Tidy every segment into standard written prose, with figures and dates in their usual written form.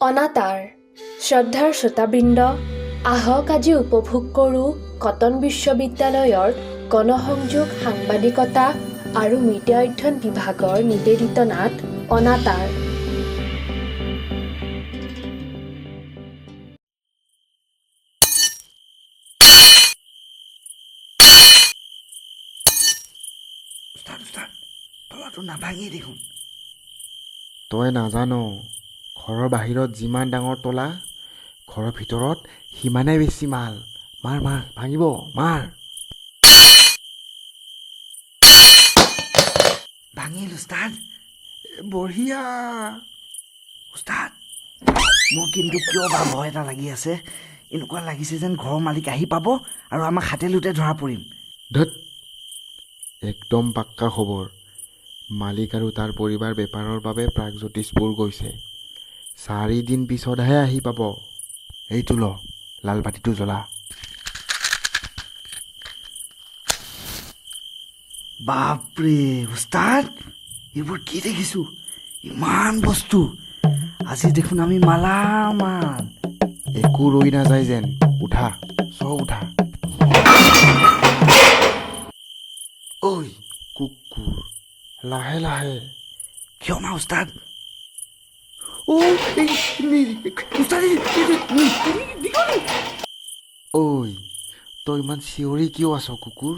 অনাতাঁৰ শ্ৰদ্ধাৰ শ্ৰোতাবৃন্দ, আহক আজি উপভোগ কৰোঁ কটন বিশ্ববিদ্যালয়ৰ গণসংযোগ সাংবাদিকতা আৰু মিডিয়া অধ্যয়ন বিভাগৰ নিবেদিত নাট অনাতাঁৰ। নাভাঙি দেখোন। তই নাজানো, ঘৰৰ বাহিৰত যিমান ডাঙৰ তলা, ঘৰৰ ভিতৰত সিমানেই বেছি মাল। মাৰ মাৰ, ভাঙিব, মাৰ। ভাঙিল উস্তাদ, বঢ়িয়া। উস্তাদ মোৰ কিন্তু কিয় বা ভয় এটা লাগি আছে। এনেকুৱা লাগিছে যেন ঘৰৰ মালিক আহি পাব আৰু আমাক হাতে লোতে ধৰা পৰিম। ধত, একদম পাক্কা খবৰ। মালিক আৰু তাৰ পৰিবাৰ বেপাৰৰ বাবে প্ৰাগজ্যোতিষপুৰ গৈছে। 4 দিন পিছতহে আহি পাব। এইটো ল, লাল বাতিটো জ্বলা। বাপৰে উস্তাদ, এইবোৰ কি দেখিছোঁ? ইমান বস্তু। আজি দেখোন আমি মালামাল। একো ৰৈ নাযায় যেন। উঠা, চব উঠা। ঐ কুকুৰ, লাহে লাহে। কিয় মা উস্তাদ? ঐ, তই ইমান চিঞৰি কিয় আছ কুকুৰ?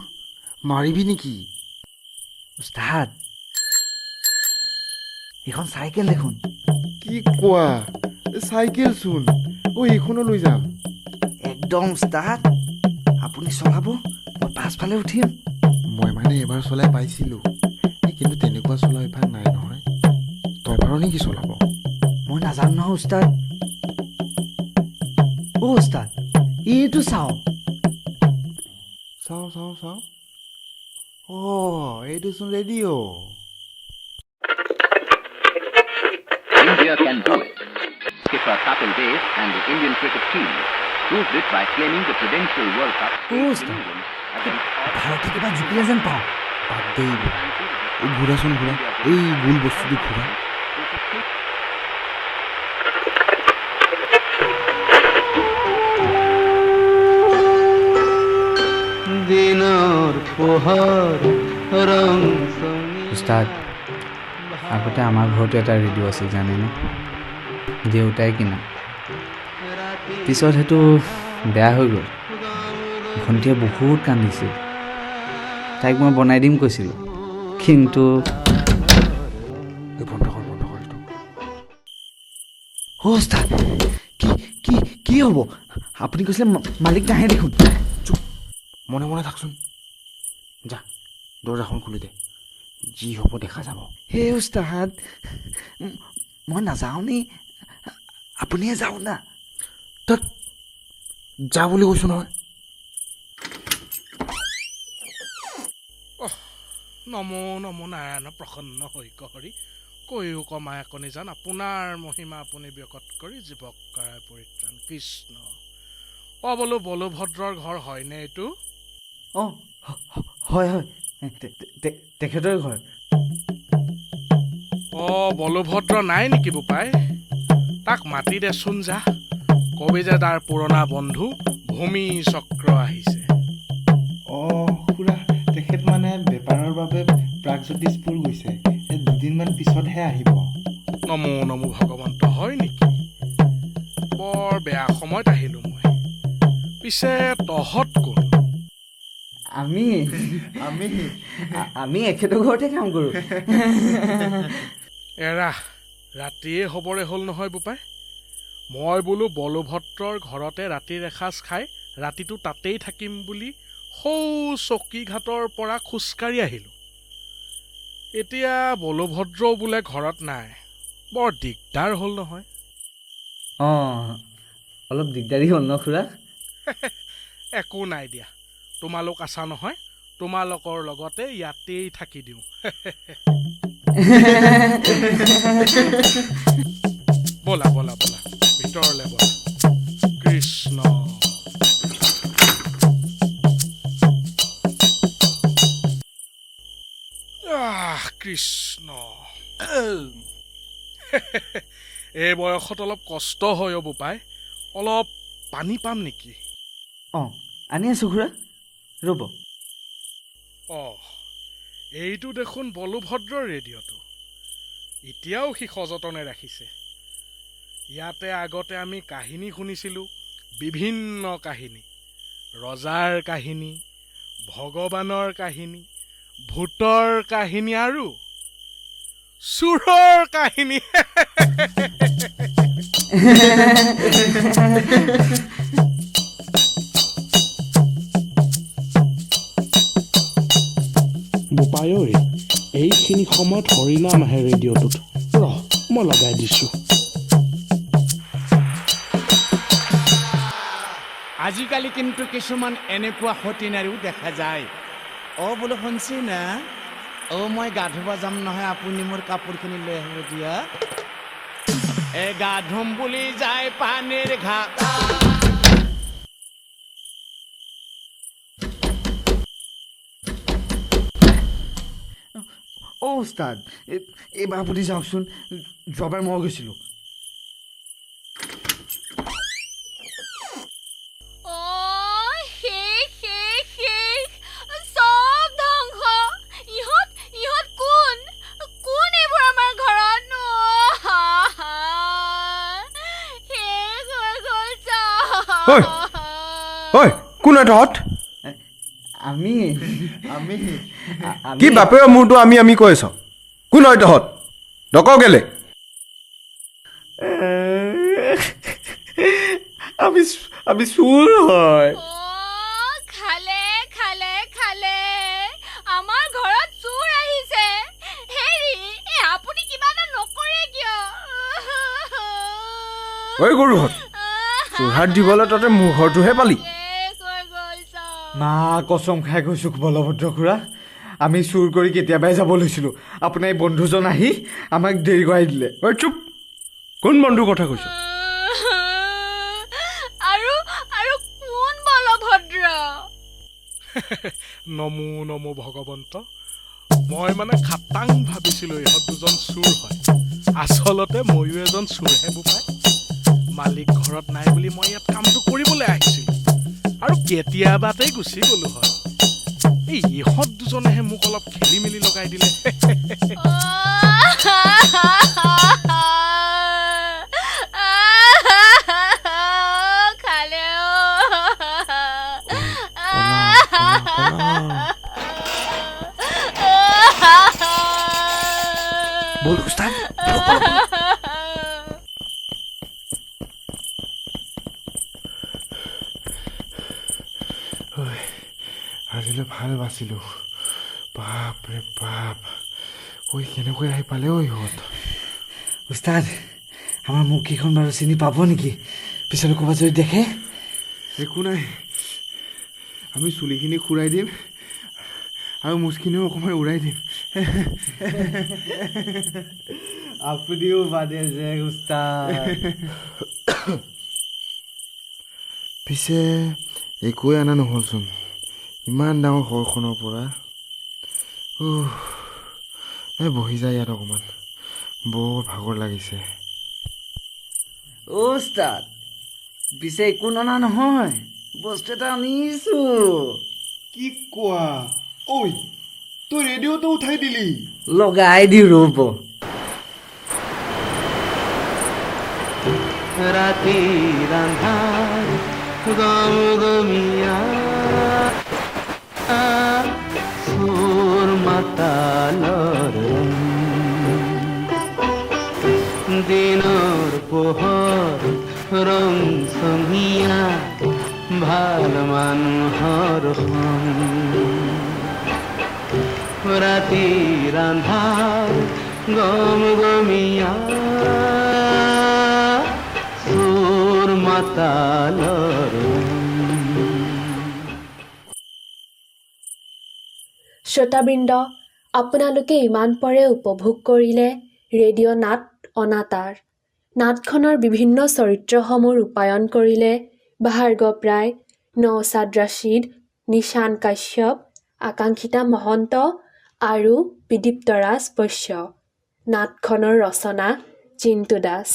মাৰিবি নেকি? উস্তাদ, এইখন চাইকেল দেখোন। কি কোৱা? চাইকেল চোন। এইখনো লৈ যাম। একদম উস্তাদ, আপুনি চলাব, মই পাছফালে উঠিম। মই মানে এবাৰ চলাই পাইছিলোঁ, কিন্তু তেনেকুৱা চলা অভ্যাস নাই নহয়। তই পাৰ নেকি চলাব? মই নাজানো নহয় উস্তাদ। উস্তাদ, এইটো চাওঁ। চাওঁ চাওঁ চাওঁ। এইটোচোন radio'. India can do it. Skipper Kapil Dev and the Indian cricket team proved it by claiming the Prudential World Cup Who's that? ভাৰতে কিবা জিকিলে যেন পাওঁ। বাদ দে এইবোৰ। ঘূৰাচোন ঘূৰা, এই গোল বস্তুটো ঘূৰা। উস্তাদ, আগতে আমাৰ ঘৰতো এটা ৰেডিঅ' আছিল জানেনে? দেউতাই কিনা। পিছত সেইটো বেয়া হৈ গ'ল। ভণ্টিয়ে বহুত কান্দিছিল। তাইক মই বনাই দিম কৈছিলোঁ, কিন্তু বন্ধ কৰ এইটো। উস্তাদ, কি কি কি হ'ব? আপুনি কৈছিলে মালিক নাহে দেখোন। চুপ, মনে মনে থাকচোন। যা, দৰ্জাখন খুলি দে। যি হ'ব দেখা যাব। হে উস্তাদ, মই নাযাওঁ নি? আপুনিহে যাওক না। তই যা বুলি কৈছোঁ নহয়। নমো নমো নাৰায়ণ প্ৰসন্ন হৈ কহৰি কৈও কমাই কণী জান আপোনাৰ মহিমা আপুনি ব্যকত কৰি জীৱক কৰায় পৰিত্ৰাণ কৃষ্ণ। বোলো বলভদ্ৰৰ ঘৰ হয়নে এইটো? অঁ হয় হয়, তেখেতৰ ঘৰ। বলভদ্ৰ নাই নেকি বোপাই? তাক মাতি দেচোন যা। কবি যে তাৰ পুৰণা বন্ধু ভূমি চক্ৰ আহিছে। খুৰা, তেখেত মানে বেপাৰৰ বাবে প্ৰাগজ্যোতিষপুৰ গৈছে। 2 দিনমান পিছতহে আহিব। নমো নমো ভগৱন্ত, হয় নেকি? বৰ বেয়া সময়ত আহিলোঁ মই। পিছে তহঁত কোন? আমি এখেতৰ ঘৰতে কাম কৰোঁ। এৰা, ৰাতিয়ে হ'বৰে হ'ল নহয় বোপাই। মই বোলো বলভদ্ৰৰ ঘৰতে ৰাতিৰ এসাঁজ খাই ৰাতিটো তাতেই থাকিম বুলি সৌ চকীঘাটৰ পৰা খোজকাঢ়ি আহিলোঁ। এতিয়া বলভদ্ৰও বোলে ঘৰত নাই। বৰ দিগদাৰ হ'ল নহয়। অলপ দিগদাৰী হ'ল ন খুৰা? একো নাই দিয়া, তোমালোক আছা নহয়, তোমালোকৰ লগতে ইয়াতেই থাকি দিওঁ। বলা বলা বলা, ভিতৰলে বলা। কৃষ্ণ। কৃষ্ণ। এই বয়সত অলপ কষ্ট হয় বোপাই অলপ পানী পাম নেকি অঁ আনি আছোঁ খুৰা ৰ'ব এইটো দেখোন বলভদ্ৰৰ ৰেডিঅ'টো এতিয়াও সি সযতনে ৰাখিছে ইয়াতে আগতে আমি কাহিনী শুনিছিলোঁ বিভিন্ন কাহিনী ৰজাৰ কাহিনী ভগৱানৰ কাহিনী ভূতৰ কাহিনী আৰু চোৰৰ কাহিনী বোপাই ঐ এইখিনি সময়ত হৰিনাম আহে ৰেডিঅ'টোত মই লগাই দিছোঁ আজিকালি কিন্তু কিছুমান এনেকুৱা সতিনাৰীও দেখা যায় বোলো শুনছি না মই গা ধুব যাম নহয় আপুনি মোৰ কাপোৰখিনি লৈ আহিব দিয়া গা ধুম বুলি যায় পানীৰ ঘাট উস্তাদ এইবাৰ আপুনি যাওকচোন যোৱাবাৰ মই গৈছিলোঁ কোন তহঁত আমি কি বাপেৰ মোৰতো আমি কৈ আছ কোন হয় তহঁত নক কেলে আমি চোৰ হয় খালে খালে খালে আমাৰ ঘৰত চোৰ আহিছে হেৰি আপুনি কিবা এটা নকৰে কিয় ঐ গৰুহঁত চোৰহাট দিবলৈ তহঁতে মোৰ ঘৰটোহে পালি মা কচম খাই গৈছোঁ বলভদ্ৰ খুৰা আমি চুৰ কৰি কেতিয়াবাই যাব লৈছিলোঁ আপোনাৰ এই বন্ধুজন আহি আমাক দেৰি কৰাই দিলে ঐ চুপ কোন বন্ধুৰ কথা কৈছ আৰু কোন বলভদ্ৰ নমো নমো ভগৱন্ত মই মানে খাটাং ভাবিছিলোঁ ইহঁত দুজন চোৰ হয় আচলতে ময়ো এজন চোৰহে বোপাই মালিক ঘৰত নাই বুলি মই ইয়াত কামটো কৰিবলৈ আহিছিলোঁ আৰু কেতিয়াবাতেই গুচি গ'লো হয় এই ইহঁত দুজনেহে মোক অলপ খেলি মেলি লগাই দিলে বল উস্তাদ আজিলৈ ভাল বাচিলোঁ বাপৰে বাপ ঐ কেনেকৈ আহি পালে ঐ ইহঁত উস্তাদ আমাৰ মুখকেইখন বাৰু চিনি পাব নেকি পিছলৈ ক'ৰবাত যদি দেখে একো নাই আমি চুলিখিনি খুৰাই দিম আৰু মুচখিনিও অকণমান উৰাই দিম আপুনিও বাদে যে উস্তাদ পিছে একোৱে অনা নহ'লচোন ইমান ডাঙৰ ঘৰখনৰ পৰা বহি যায় ইয়াত অকণমান বৰ ভাগৰ লাগিছে উস্তাদ পিছে একো ননা নহয় বস্তু এটা আনিছোঁ কি কোৱা ঐ তই ৰেডিঅ'টো উঠাই দিলি লগাই দিওঁ ৰ'ব ৰাতি ৰান্ধাৰ গম গমিয়া চোৰ মাতালৰ দিনৰ পোহৰ ৰং চঙীয়া ভাল মানুহৰ ৰাতি ৰান্ধাৰ গম গমিয়া চোৰ মাতালৰ শ্ৰোতাবৃন্দ আপোনালোকে ইমান পৰে উপভোগ কৰিলে ৰেডিঅ' নাট অনাতাঁৰ নাটখনৰ বিভিন্ন চৰিত্ৰসমূহ ৰূপায়ণ কৰিলে ভাৰ্গৱ ৰায় নৌচাদ ৰছিদ নিশান কাশ্যপ আকাংক্ষিতা মহন্ত আৰু বিদীপ্তৰাজ বৈশ্য নাটখনৰ ৰচনা জিন্তু দাস